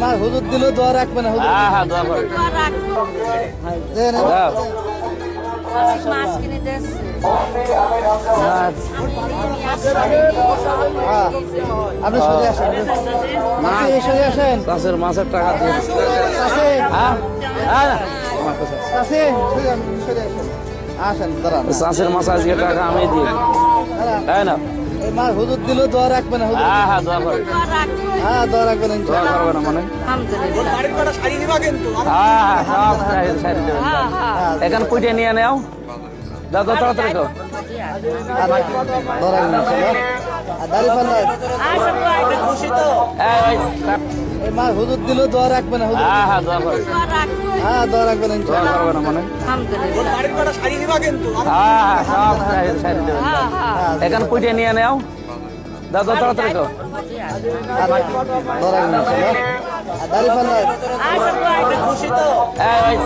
মার হুজুর দিল দোয়া রাখবে না হুজুর। হ্যাঁ হ্যাঁ দোয়া করে দেন দাও। মাছ কিনে দিয়েছে আপনি সরে আসেন চাচি, সরে আসেন চাষের মাছের টাকা দিয়ে চাচি, হ্যাঁ হ্যাঁ চাচি, সরে আসেন আসেন দাঁড়ান চাষের মাছ আজকে টাকা আমি দিই তাই না এই মার হুজুর দিল দোয়া রাখবে না হুজুর। হ্যাঁ হ্যাঁ দোয়া করে হ্যাঁ দোয়া রাখবেন দোয়া ইনশাআল্লাহ। করবে না মানে আলহামদুলিল্লাহ হ্যাঁ হ্যাঁ সব সাইড দেবেন এখানে পুঁটে নিয়ে নেও দাও দাও তাড়াতাড়ি দাও আর দোয়া রাখবেন ইনশাআল্লাহ। আর দাড়ি পাল্লা এই এই মার হুজুর দিল দোয়া রাখবে না হুজুর। হ্যাঁ হ্যাঁ দোয়া করে হ্যাঁ দোয়া রাখবেন দোয়া ইনশাআল্লাহ। করবে না মানে আলহামদুলিল্লাহ হ্যাঁ হ্যাঁ সব সাইড দেবেন এখানে পুঁটে নিয়ে নেও দাও দাও তাড়াতাড়ি দাও আর দোয়া রাখবেন ইনশাআল্লাহ। আর দাড়ি পাল্লা এই